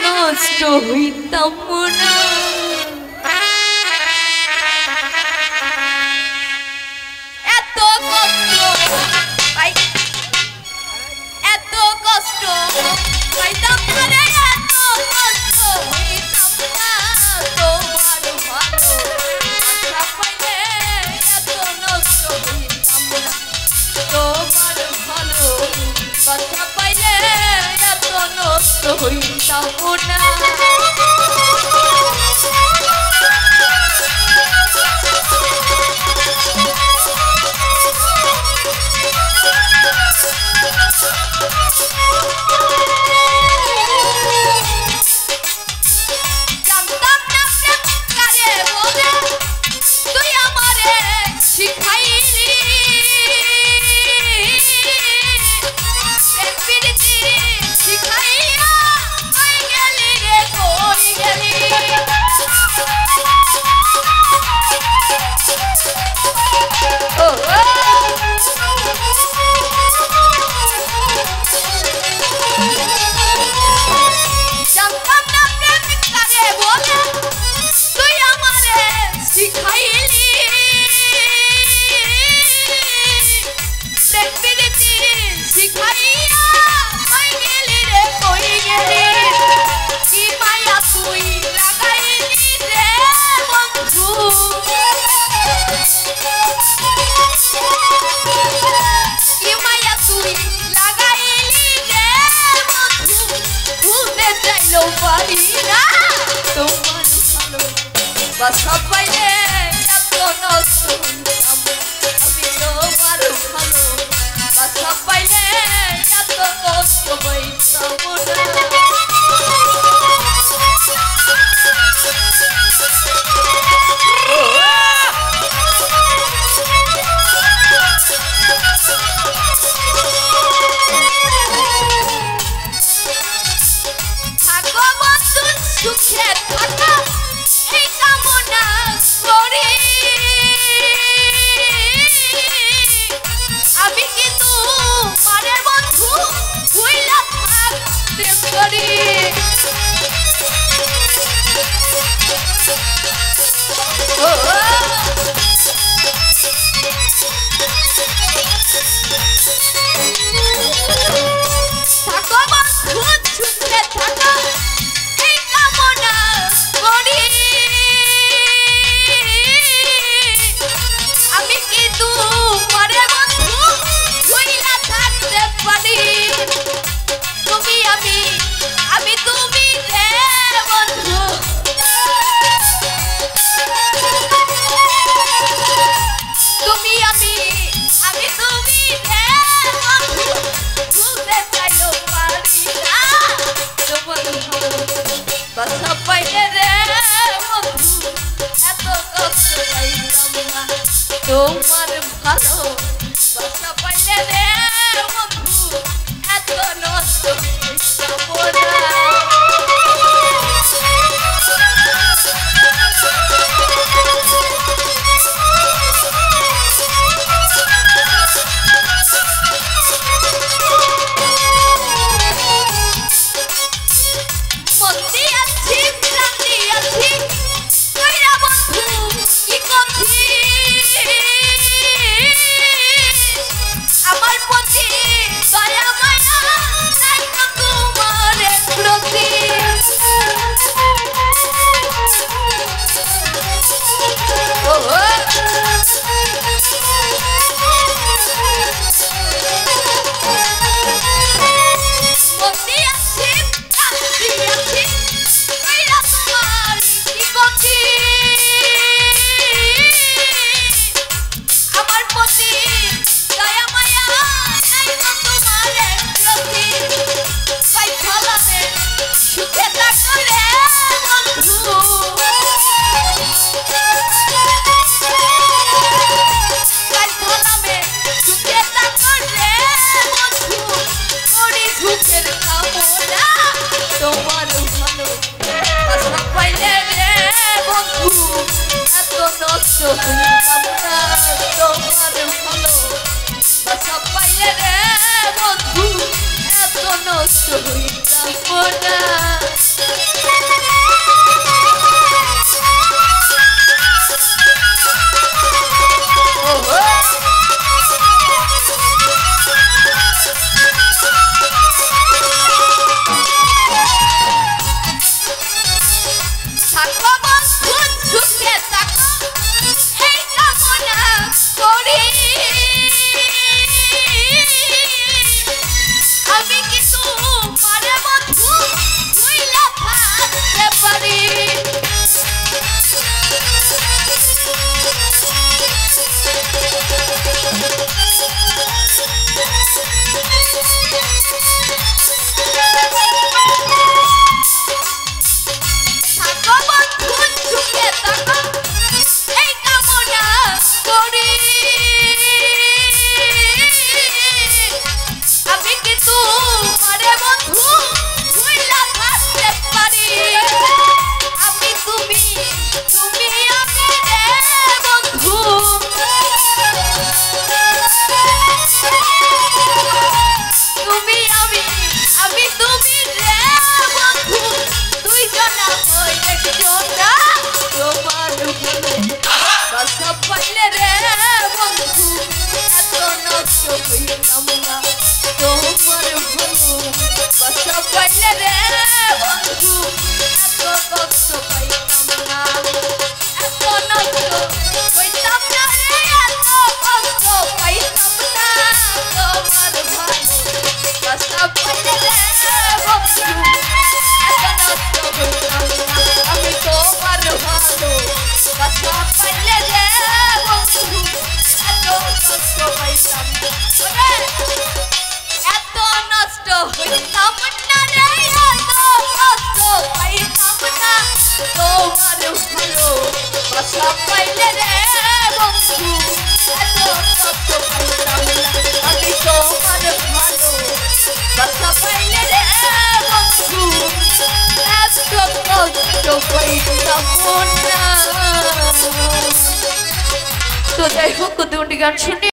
নষ্ট হইতাম না। এত কষ্ট পাই, এত কষ্ট পাইতাম না রে, এত কষ্ট হইতাম না। তোমার ভালো আশা পাইলে এত নষ্ট হইতাম না। তোমার ভালো কথা পাইলে এত নষ্ট হইতাম না। বাসা পাইলে এত নষ্ট হইতাম, আমি তোমার ভালো বাসা পাইলে এত কষ্ট হইতাম না। থাকো বন্ধু সুখে থাকা এই কামনা করি, আমি কিন্তু মারে বন্ধু ভুইলা থাকতে পারি। থাকো বন্ধু সুখে থাকা এই কামনা করি, আমি কিন্তু মারে বন্ধু ভুইলা থাকতে পারি। তুমি আমি তুমি রে বন্ধু, তুমি আমি তুমি রে বন্ধু, ভুলতে চাইলেও পারি না। তোমার বাসা পাইলে রে বন্ধু এত কষ্ট পাইতাম না। তোমার ভালো বাসা পাইলে রে বন্ধু এত নষ্ট হইতাম না। আমার প্রতি দয়া মায়া নাই তোমার প্রতি। আমার প্রতি দয়া মায়া নাই তোমার প্রতি। সুখে থাকো রে বন্ধু, সুখে থাকো রে বন্ধু, করি সুখের কামনা। তোমার ভালো বাসা পাইলে রে বন্ধু এত নষ্ট হইতাম না। তোমার ভালো বাসা পাইলে রে বন্ধু এত নষ্ট হইতাম না। আমি তুমি রে বন্ধু দুই জনা হই একজনা তোমার ভালোবাসা পাইলে রে বন্ধু এত নষ্ট হইতাম না তোমার ভালোবাসা পাইলে রে বন্ধু এত কষ্ট পাইতাম না এত নষ্ট হইতাম না রে এত কষ্ট পাইতাম না তোমার ভালোবাসা পাইলে রে বন্ধু এত নষ্ট হইতাম না আমি তোমার ভালোবাসা পাইলে রে বন্ধু এত কষ্ট পাইতাম না এত নষ্ট হইতাম না রে এত কষ্ট পাইতাম না তোমার ভালোবাসা পাইলে রে বন্ধু এত কষ্ট পাইতাম না আমি তোমার ভালোবাসা পাইলে রে বন্ধু এত কষ্ট পাইতাম না। তো যাই হোক, দুটি গান শুনে